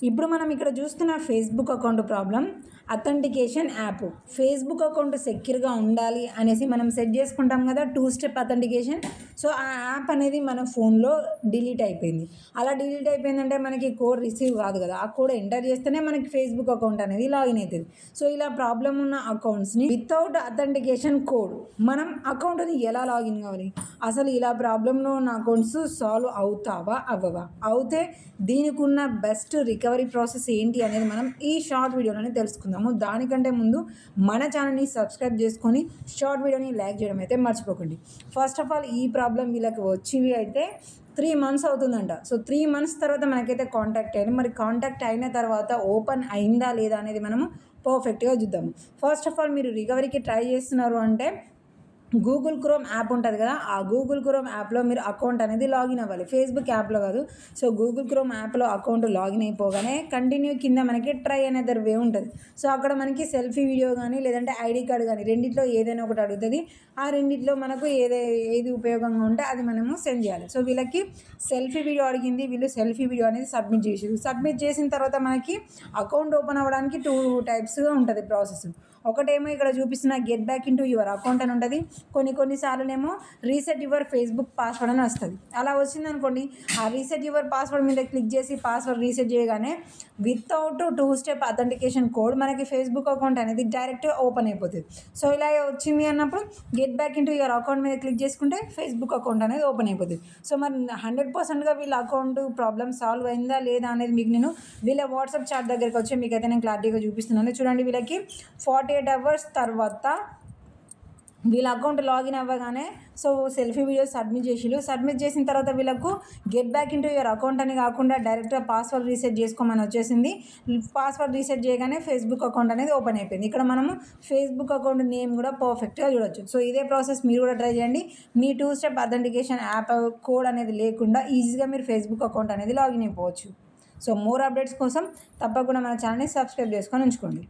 ఇప్పుడు మనం ఇక్కడ చూస్తున్న Facebook account problem authentication app. Facebook account సెక్యూర్గా ఉండాలి అనేసి మనం సెట్ చేసుకుంటాం కదా, 2 స్టెప్ అథెంటికేషన్. సో ఆ యాప్ అనేది మన ఫోన్లో డిలీట్ అయిపోయింది. అలా డిలీట్ అయిపోయిందంటే మనకి కోడ్ రిసీవ్ కాదు కదా, ఆ కోడ్ ఎంటర్ చేస్తేనే మనకి ఫేస్బుక్ అకౌంట్ అనేది లాగిన్ అవుతుంది. సో ఇలా ప్రాబ్లం ఉన్న అకౌంట్స్ని వితౌట్ అథెంటికేషన్ కోడ్ మనం అకౌంట్ని ఎలా లాగిన్ కావాలి, అసలు ఇలా ప్రాబ్లంలో ఉన్న అకౌంట్స్ సాల్వ్ అవుతావా అవ్వవా, అవుతే దీనికి ఉన్న బెస్ట్ రికవరీ ప్రాసెస్ ఏంటి అనేది మనం ఈ షార్ట్ వీడియోలోనే తెలుసుకుందాము. దానికంటే ముందు మన ఛానల్ని సబ్స్క్రైబ్ చేసుకొని షార్ట్ వీడియోని లైక్ చేయడం అయితే మర్చిపోకండి. ఫస్ట్ ఆఫ్ ఆల్ ఈ ప్రాబ్లం వీళ్ళకి వచ్చివి అయితే 3 months అవుతుందంట. సో 3 months తర్వాత మనకైతే కాంటాక్ట్ అయ్యింది. మరి కాంటాక్ట్ అయిన తర్వాత ఓపెన్ అయిందా లేదా అనేది మనము పర్ఫెక్ట్గా చూద్దాము. ఫస్ట్ ఆఫ్ ఆల్ మీరు రికవరీకి ట్రై చేస్తున్నారు అంటే గూగుల్ క్రోమ్ యాప్ ఉంటుంది కదా, ఆ గూగుల్ క్రోమ్ యాప్లో మీరు అకౌంట్ అనేది లాగిన్ అవ్వాలి, ఫేస్బుక్ యాప్లో కాదు. సో గూగుల్ క్రోమ్ యాప్లో అకౌంట్ లాగిన్ అయిపోగానే కంటిన్యూ కింద మనకి ట్రై అనదర్ వే ఉంటుంది. సో అక్కడ మనకి సెల్ఫీ వీడియో కానీ లేదంటే ఐడి కార్డు కానీ రెండిట్లో ఏదైనా ఒకటి అడుగుతుంది. ఆ రెండిట్లో మనకు ఏది ఉపయోగంగా ఉంటే అది మనము సెండ్ చేయాలి. సో వీళ్ళకి సెల్ఫీ వీడియో అడిగింది, వీళ్ళు సెల్ఫీ వీడియో అనేది సబ్మిట్ చేసారు. సబ్మిట్ చేసిన తర్వాత మనకి అకౌంట్ ఓపెన్ అవ్వడానికి 2 typesగా ఉంటుంది ప్రాసెస్. ఒకటేమో ఇక్కడ చూపిస్తున్న get back into your account అని ఉంటుంది. కొన్నిసార్లునేమో రీసెట్ యువర్ ఫేస్బుక్ పాస్వర్డ్ అని వస్తుంది. అలా వచ్చిందనుకోండి, ఆ రీసెట్ యువర్ పాస్వర్డ్ మీద క్లిక్ చేసి పాస్వర్డ్ రీసెట్ చేయగానే వితౌట్ 2 స్టెప్ అథెంటికేషన్ కోడ్ మనకి ఫేస్బుక్ అకౌంట్ అనేది డైరెక్ట్గా ఓపెన్ అయిపోతుంది. సో ఇలా వచ్చింది అన్నప్పుడు get back into your account మీద క్లిక్ చేసుకుంటే ఫేస్బుక్ అకౌంట్ అనేది ఓపెన్ అయిపోతుంది. సో మరి 100%గా వీళ్ళ అకౌంట్ ప్రాబ్లమ్ సాల్వ్ అయిందా లేదా అనేది మీకు నేను వీళ్ళ వాట్సాప్ చాట్ దగ్గరికి వచ్చి మీకైతే నేను క్లారిటీగా చూపిస్తున్నాను. చూడండి, వీళ్ళకి 48 hours తర్వాత వీళ్ళ అకౌంట్ లాగిన్ అవ్వగానే సో సెల్ఫీ వీడియో సబ్మిట్ చేసిన తర్వాత వీళ్ళకు get back into your account అని కాకుండా డైరెక్ట్గా పాస్వర్డ్ రీసెట్ చేసుకోమని వచ్చేసింది. పాస్వర్డ్ రీసెట్ చేయగానే ఫేస్బుక్ అకౌంట్ అనేది ఓపెన్ అయిపోయింది. ఇక్కడ మనము ఫేస్బుక్ అకౌంట్ నేమ్ కూడా పర్ఫెక్ట్గా చూడొచ్చు. సో ఇదే ప్రాసెస్ మీరు కూడా ట్రై చేయండి. మీ 2 స్టెప్ అథెంటికేషన్ యాప్ కోడ్ అనేది లేకుండా ఈజీగా మీరు ఫేస్బుక్ అకౌంట్ అనేది లాగిన్ అయిపోవచ్చు. సో మోర్ అప్డేట్స్ కోసం తప్పకుండా మన ఛానల్ని సబ్స్క్రైబ్ చేసుకొని ఉంచుకోండి.